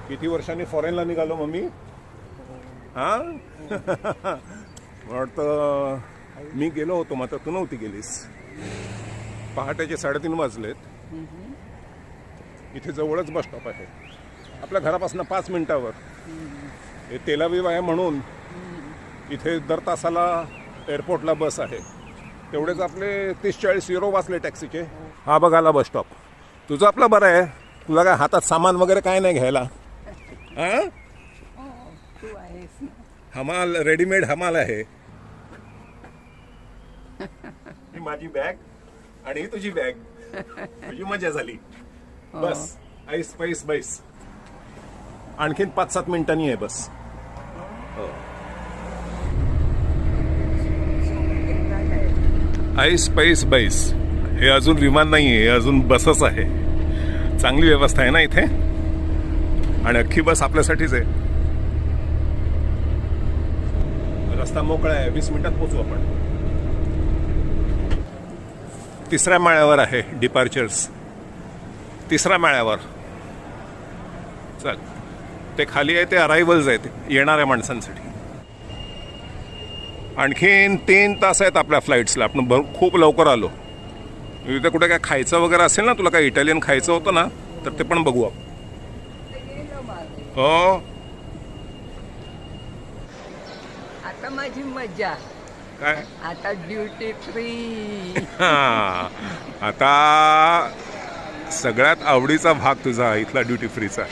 किती वर्षांनी फॉरेनला निघालो मम्मी? हा वाटतं मी गेलो होतो मात्र तू नव्हती गेलीस. पहाटेचे 3:30 वाजलेत. इथे जवळच बस स्टॉप आहे आपल्या घरापासून 5 मिनिटावर. हे तेल अवीव आहे म्हणून इथे दर तासाला एअरपोर्टला बस आहे. तेवढेच आपले 30-40 युरो वाचले टॅक्सीचे. हा बघायला बस स्टॉप. तुझं आपलं बरं आहे, तुला काय हातात सामान वगैरे काय नाही घ्यायला. हां हमाल रेडीमेड हमाल आहे. ही माझी बॅग आणि ही तुझी बॅग. तुझी मजा झाली. बस ऐस पैस बैस. आणखीन 5-7 मिनिटांनी आहे बस. ऐस पैस बैस. हे अजून विमान नाही आहे, अजून बसच आहे. चांगली व्यवस्था आहे ना इथे आणि अख्खी बस आपल्यासाठीच आहे. रस्ता मोकळा आहे. 20 मिनिटात पोहोचू आपण. 3ऱ्या माळ्यावर आहे डिपार्चर्स. 3ऱ्या माळ्यावर. चल ते खाली आहे ते अरायव्हल्स आहेत येणाऱ्या माणसांसाठी. आणखीन 3 तास आहेत आपल्या फ्लाईट्सला. आपण खूप लवकर आलो. इथे कुठे काय खायचं वगैरे असेल ना, तुला काय इटालियन खायचं होतं ना, तर ते पण बघू आपण. हो आता माझी मजा. काय आता ड्युटी फ्री. आता सगळ्यात आवडीचा भाग तुझा इथला ड्युटी फ्रीचा.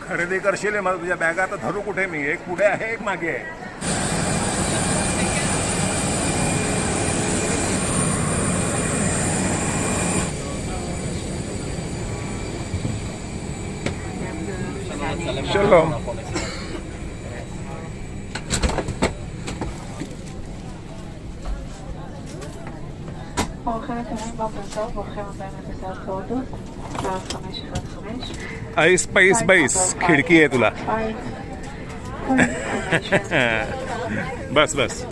खरेदी करशील मला तुझ्या बॅगा आता धरू कुठे मी? एक पुढे आहे एक मागे आहे. चलो ऐस पैस बैस. खिडकी आहे तुला. बस बस.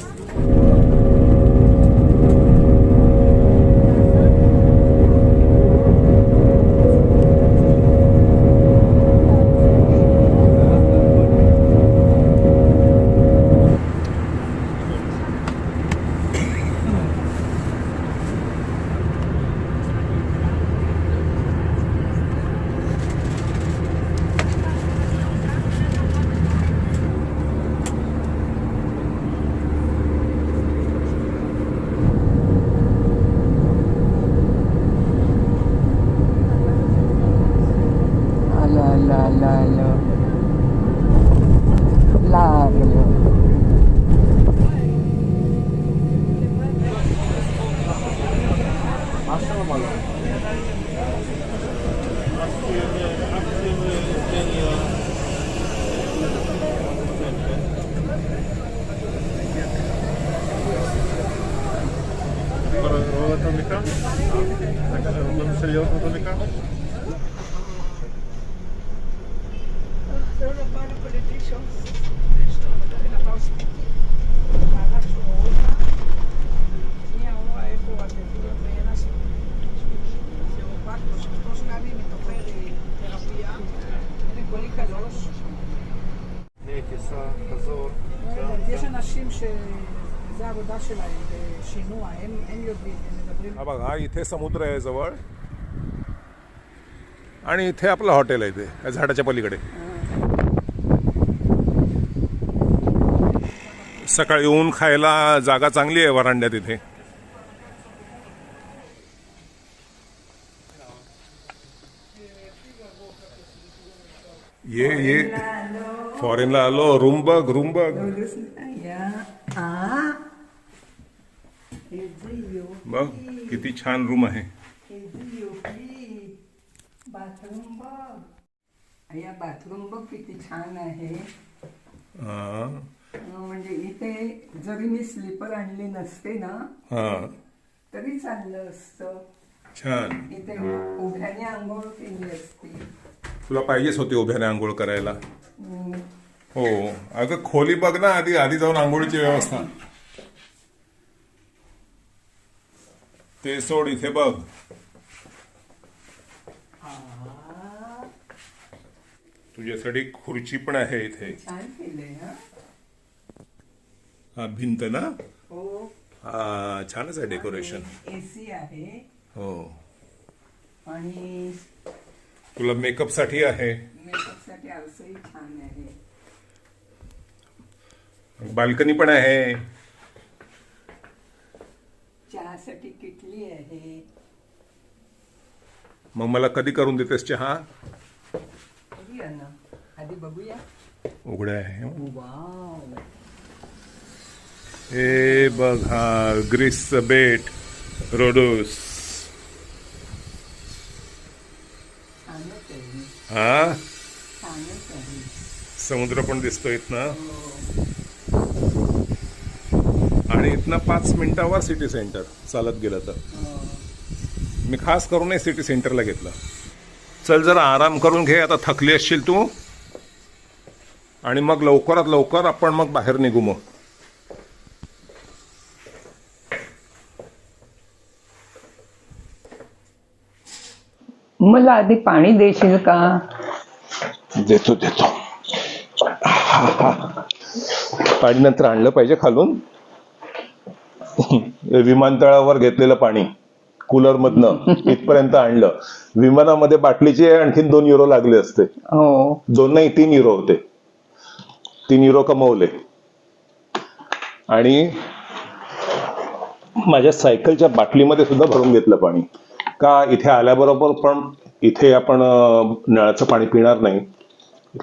יש אנשים שזה העבודה שלהם בשינוע, הם יודעים, הם מדברים. हा बघा इथे समुद्र आहे जवळ आणि इथे आपलं हॉटेल आहे ते या झाडाच्या पलीकडे. सकाळी येऊन खायला जागा चांगली आहे वरांड्यात इथे. ये फॉरेनला आलो. रूम बघ. बघ किती छान रूम आहे. बाथरूम बघ. या बाथरूम बघ किती छान आहे. म्हणजे इथे जरी मी स्लीपर आणली नसते ना तरी चाललं असतं. छान. इथे उभ्याने आंघोळ केली असती. तुला पाहिजेच होती उभ्याने आंघोळ करायला. हो अगं खोली बघ ना आधी जाऊन आंघोळीची व्यवस्था. ते सोड, इथे बघ. तुझ्यासाठी खुर्ची पण आहे इथे. छान केलंय हा. हा भिंत ना. हो. हा छानच आहे डेकोरेशन. एसी आहे हो. आणि तुला मेकअप साठी आहे. मेकअपसाठी आरसही छान आहे. बाल्कनी पण आहे. चहासाठी किटली आहे. मग मला कधी करून देतेस चहा? बघूया ना, आधी बघूया. उघडे आहे. वाव, हे बघ, हा ग्रीसचं बेट रोडोस. छानच आहे. हा छानच आहे. समुद्र पण दिसतो इथनं. आणि इथनं 5 मिनिटावर सिटी सेंटर चालत गेलं तर. मी खास करून सिटी सेंटरला घेतलं. चल जरा आराम करून घे, आता थकली असशील तू. आणि मग लवकरात लवकर आपण मग बाहेर निघू. मग मला आधी पाणी देशील का? देतो देतो. पाणी नंतर आणलं पाहिजे खालून. विमानतळावर घेतलेलं पाणी कूलर मधनं इथपर्यंत आणलं. विमानामध्ये बाटलीचे आणखीन 2 युरो लागले असते. हो. 2 नाही 3 युरो होते. 3 युरो कमवले. आणि माझ्या सायकलच्या बाटलीमध्ये सुद्धा भरून घेतलं पाणी. का इथे आल्याबरोबर पण इथे आपण नळाचं पाणी पिणार नाही,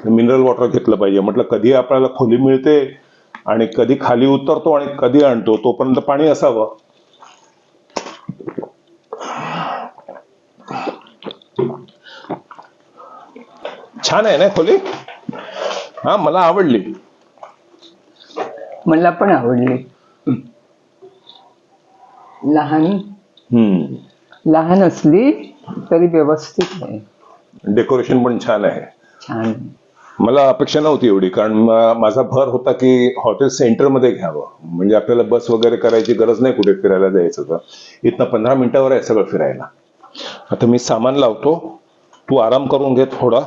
मिनरल वॉटर घेतलं पाहिजे. म्हटलं कधी आपल्याला खोली मिळते आणि कधी खाली उतरतो आणि कधी आणतो, तोपर्यंत पाणी असावं. छान आहे ना खोली. हा मला आवडली. मला पण आवडली. लहान असली तरी व्यवस्थित आहे. डेकोरेशन पण छान आहे. छान. मला अपेक्षा नव्हती एवढी, कारण माझा भर होता की हॉटेल सेंटरमध्ये घ्यावं, म्हणजे आपल्याला बस वगैरे करायची गरज नाही कुठे फिरायला जायचं. तर इथनं 15 मिनिटावर आहे सगळं फिरायला. आता मी सामान लावतो, तू आराम करून घे थोडा.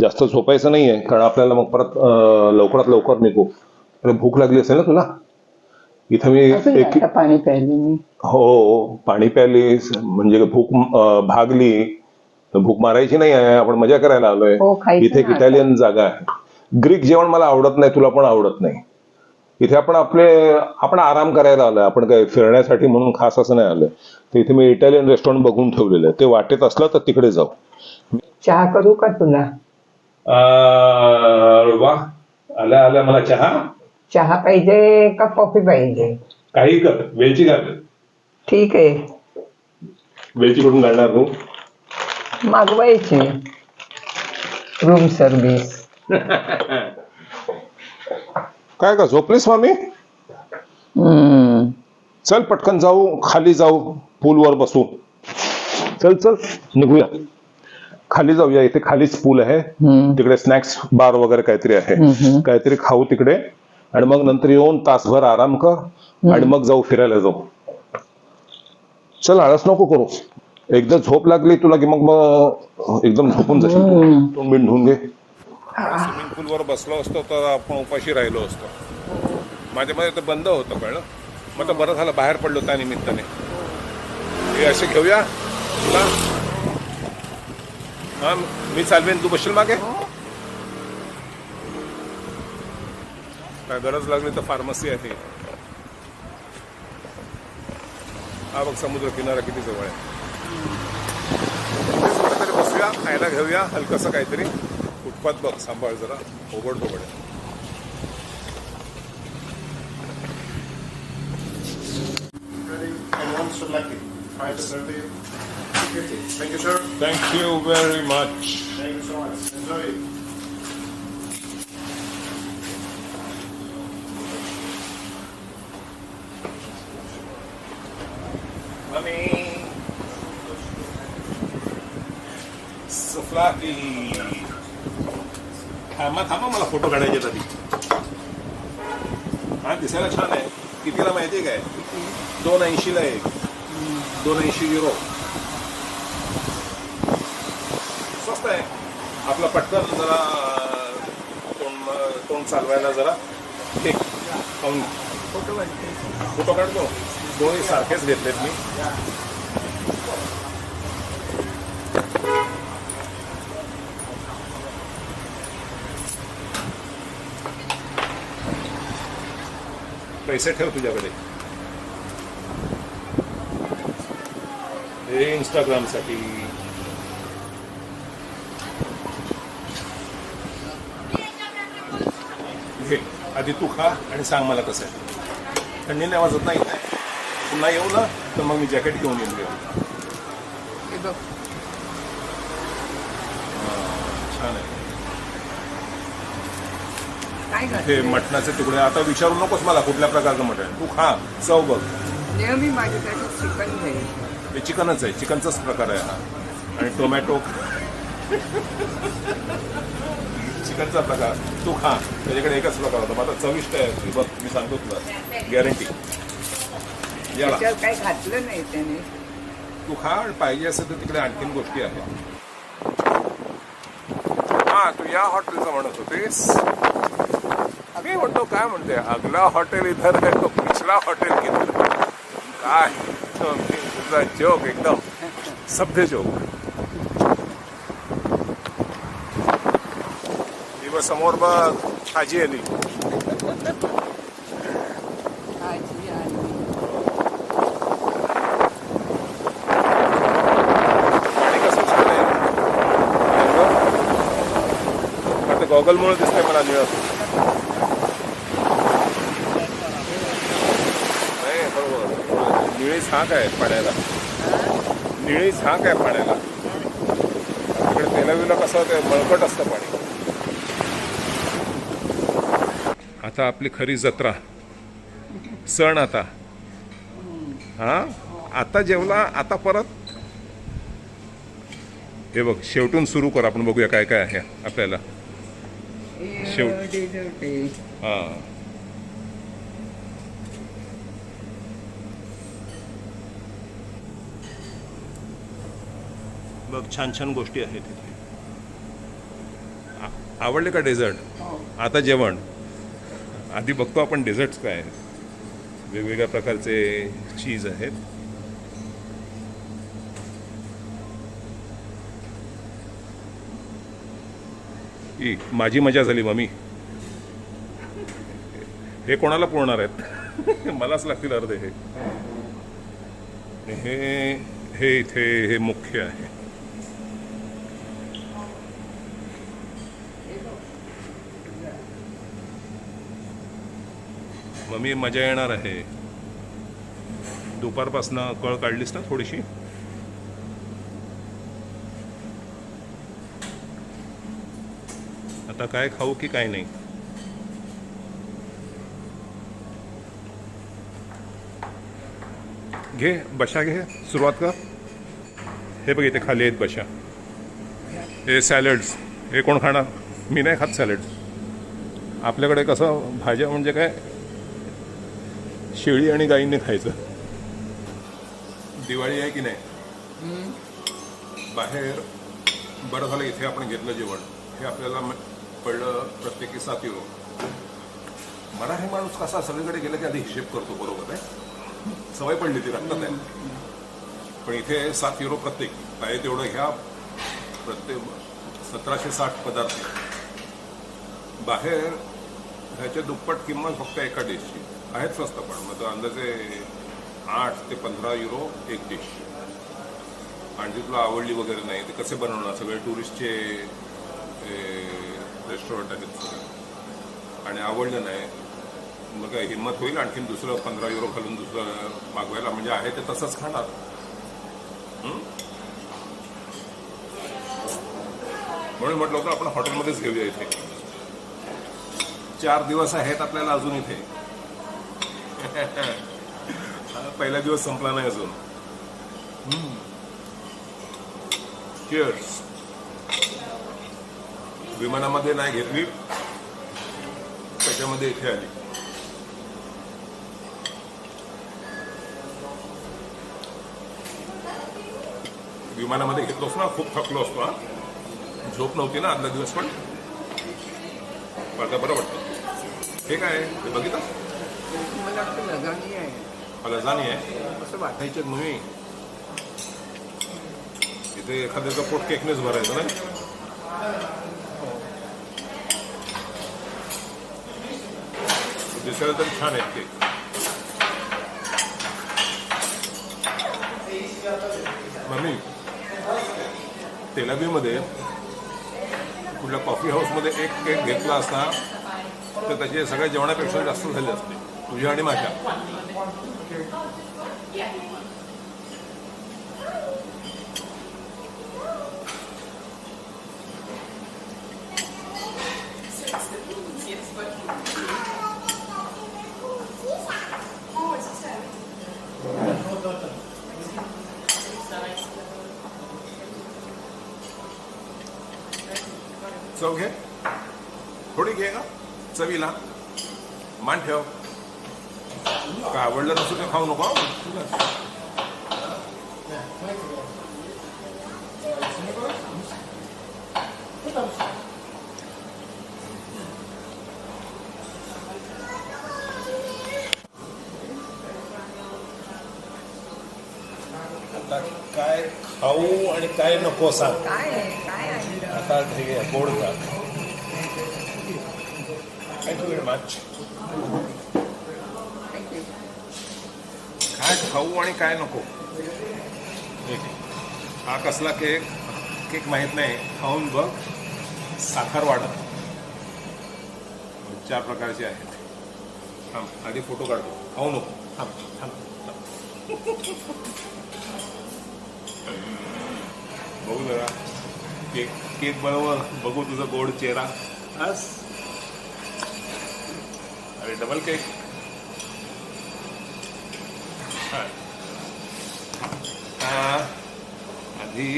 जास्त झोपायचं नाहीये, कारण आपल्याला मग परत लवकरात लवकर निघू. भूक लागली असेल ना तुला? इथं मी पाणी प्यायली मी. हो, पाणी प्यायली म्हणजे भूक भागली. भूक मारायची नाही आहे, आपण मजा करायला आलोय. इथे एक इटालियन जागा आहे. ग्रीक जेवण मला आवडत नाही, तुला पण आवडत नाही. इथे आपण आराम करायला आलोय, आपण काय फिरण्यासाठी म्हणून खास असं नाही आलोय. तर इथे मी इटालियन रेस्टॉरंट बघून ठेवलेलं आहे. ते वाटेत असलं तर तिकडे जाऊ. चहा करू का तुला? वा, आल्या आल्या मला चहा पाहिजे का कॉफी पाहिजे? काही कर, वेलची घाल. ठीक आहे. वेलची कुठून घालणार तू? मागवायची रूम सर्व्हिस. काय का झोपलीस स्वामी? चल पटकन जाऊ, खाली जाऊ, पूलवर बसू. चल चल निघूया, खाली जाऊया. इथे खालीच पूल आहे. तिकडे स्नॅक्स बार वगैरे काहीतरी आहे. काहीतरी खाऊ तिकडे आणि मग नंतर येऊन तासभर आराम कर आणि मग जाऊ फिरायला जाऊ. चल आळस नको करू. एकदा झोप लागली तुला की मग एकदम झोपून जाशील. तोंड बिंड धुवून घे. स्विमिंग पूलवर बसलो असतो तर आपण उपाशी राहिलो असतो. माझ्या मध्ये तर बंद होतं, कळलं. मग तर बरं झालं बाहेर पडलो त्या निमित्ताने. हे असे घेऊया तुला. हा मी चालवेन, तू बसशील मागे. काय गरज लागली तर फार्मसी आहे. हा बघ समुद्र किनारा किती जवळ आहे. कुठेतरी बसूया, खायला घेऊया हलकसं काहीतरी. फुटपाथ बघ, सांभाळ जरा, ओबड दोबड आहे. Thank you, sir. Thank you very much. Thank you so much. Enjoy it. सफलाकी. थांबा मला फोटो काढायचे आधी. हा दिसायला छान आहे. कितीला माहितीये काय? 280 ला एक. €280. स्वस्त आहे. आपला पटकन जरा तोंड चालवायला जरा ठीक खाऊन फोटो काढतो. दोन्ही सारखेच घेतलेत मी. पैसे ठेव तुझ्याकडे. हे इंस्टाग्रामसाठी. घे आधी तू खा आणि सांग मला कसं आहे. थंडी नाही वाजत नाही. पुन्हा येऊ ना तर मग मी जॅकेट घेऊन येऊन देऊ. हे बघ छान आहे. काय हे घातलंय? मटणाचे तुकडे. आता विचारू नकोस मला कुठल्या प्रकारचं मटण. तू खा, चव बघ. नेहमी माझ्यासाठी चिकन घ्यायचं. हे चिकनच आहे. चिकनचाच प्रकार आहे हा. आणि टोमॅटो चिकनचा प्रकार. तू खा. त्याच्याकडे एकच प्रकार होता. माझा चविष्ट आहे. बघ मी सांगतो तुला गॅरंटी. याला त्याच्यावर काही घातलं नाही त्याने. तू खा. आणि पाहिजे असेल तर तिकडे आणखीन गोष्टी आहेत. हा तू या हॉटेलचं म्हणत होतीस. मी म्हणतो काय म्हणते अगला हॉटेल इधर है तो पिछला हॉटेल किधर. काय तुझा जोक एकदम सभ्य जोक. ही समोर बघ आजी आली. आजी आली. आणि कसं छान आहे. आता गॉगलमुळे दिसतंय मला निळं. नाही बरोबर. निळी झाक आहे पाण्याला. निळी झाक आहे पाण्याला. तिकडे तेलावीला कसं ते बळकट असतं पाणी. आता आपली खरी जत्रा सण. आता हा आता जेवला. आता परत हे बघ शेवटून सुरू कर. आपण बघूया काय काय आहे आपल्याला. शेवट. डेझर्ट आहे. हा बघ छान छान गोष्टी आहेत तिथे. आवडले का डेझर्ट. आता जेवण. आधी बघतो आपण डेझर्ट्स काय आहेत. वेगवेगळ्या प्रकारचे चीज आहेत. माझी मजा झाली मम्मी. हे कोणाला पुरणार आहेत. मलाच लागतील अर्धे. हे इथे हे मुख्य आहे. मम्मी मजा येणार आहे. दुपारपासनं कळ काढलीस ना थोडीशी. आता काय खाऊ की काय नाही. घे बशा घे. सुरुवात कर. हे बघ इथे खाली आहेत बशा. हे सॅलड्स. हे कोण खाणार. मी नाही खात सॅलड्स. आपल्याकडे कसं भाज्या म्हणजे काय शेळी आणि गाईंनी खायचं. दिवाळी आहे की नाही. बाहेर बरं झालं इथे आपण घेतलं जेवण. हे आपल्याला पडलं प्रत्येकी €7. मराठी माणूस कसा सगळीकडे गेला की आधी हिशेब करतो. बरोबर आहे. सवय पडली ती रक्तात आहे. पण इथे €7 प्रत्येक. काय तेवढं घ्या. प्रत्येक 1760 पदार्थ. बाहेर ह्याच्या दुप्पट किंमत फक्त एका डिशची. आहेत स्वस्त पण मग अंदाजे €8 ते €15 एक डिश. आणि ती तुला आवडली वगैरे नाही ते कसे बनवणार. सगळे टुरिस्टचे रेस्टॉरंट आहेत सगळे. आणि आवडलं नाही मग काय हिंमत होईल आणखीन दुसरं €15 घालून दुसरं मागवायला. म्हणजे आहे ते तसंच खाणार. म्हणून म्हटलं होतं आपण हॉटेलमध्येच घेऊया. इथे 4 दिवस आहेत आपल्याला अजून इथे. पहिला दिवस संपला नाही अजून. चिअर्स. विमानामध्ये नाही घेतली त्याच्यामध्ये इथे आली. विमानामध्ये घेतलोस ना, खूप थकलो असतो हा. झोप नव्हती ना आदला दिवस, पण आता बरं वाटतं. हे काय आहे ते बघितलं? मला वाटतं लगानी आहे लजानी आहे असं वाटतं. खायच्यात म्हणून इथे एखाद्याचं पोट केकनेच भरायचं ना. दिसायला तरी छान आहेत केक. मम्मी, तेल अवीवमध्ये कुठल्या कॉफी हाऊसमध्ये एक केक घेतला असता तर त्याचे सगळ्या जेवणापेक्षा जास्त झाले असते, तुझ्या आणि माझ्या. चव घे, थोडी घे का चवीला, मान ठेव. काय आवडलं नसू ते खाऊ नको. आता काय खाऊ आणि काय नको सांग. काय आहे आता ठीक आहे, गोड खा. Thank you very much. थँक्यू. काय खाऊ आणि काय नको. ठीक आहे. हा कसला केक केक माहीत नाही, खाऊन बघ. साखर वाढत 4 प्रकारचे आहेत. थांब आधी फोटो काढतो, खाऊ नको. थांब थांब बघू जरा केक केक बरोबर बघू तुझा गोड चेहरा. बस. अरे डबल केक. आधी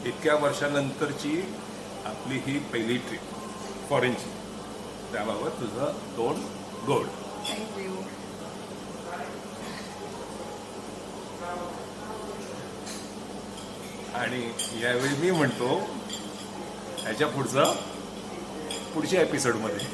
इतक्या वर्षानंतरची आपली ही पहिली ट्रिप फॉरेनची, त्याबाबत तुझं तोंड गोड. थँक्यू. आणि यावेळी मी म्हणतो ह्याच्या पुढच्या एपिसोडमध्ये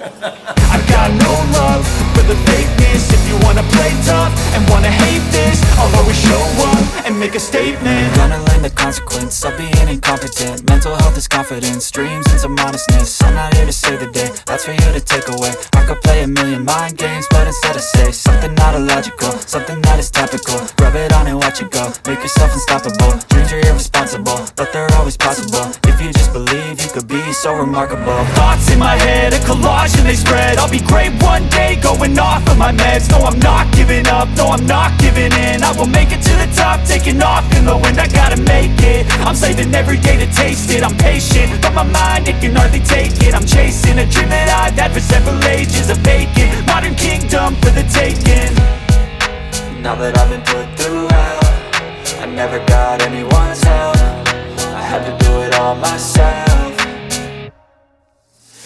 I've got no love for the fakeness. If you wanna play tough and wanna hate this, I'll always show up and make a statement. Gonna learn the consequence of being incompetent. Mental health is confidence, dreams and some honestness. I'm not here to save the day, that's for you to take away. I could play a million mind games, but instead I say something not illogical, something that is topical. Rub it on and watch it go, make yourself unstoppable. Dreams are irresponsible, but they're always possible. If you just believe, you could be so remarkable. Thoughts in my head, a collage and they spread. I'll be great one day, going off of my meds. No, I'm not giving up, no, I'm not giving in. I will make it to the top, taking off in the wind. I gotta make it, I'm saving every day to taste it. I'm patient, but my mind, it can hardly take it. I'm chasing a dream that I've had for several ages. A vacant, modern kingdom for the taking. Now that I've been put through hell, I never got anyone's help. I had to do it all myself.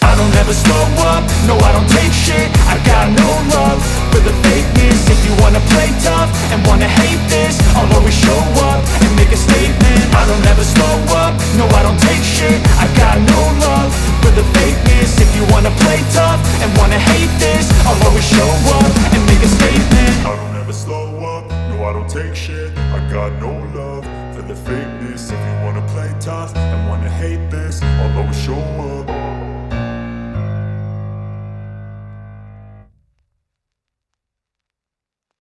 I don't ever slow up, no I don't take shit. I got no love for the fakeness. If you wanna play tough and wanna hate this, I'll always show up and make a statement. I don't ever slow up, no I don't take shit. I got no love for the fakeness. If you wanna play tough and wanna hate this, I'll always show up and make a statement. I don't ever slow up, no I don't take shit. I got no love for the fakeness. If you wanna play tough and wanna hate this, I'll always show up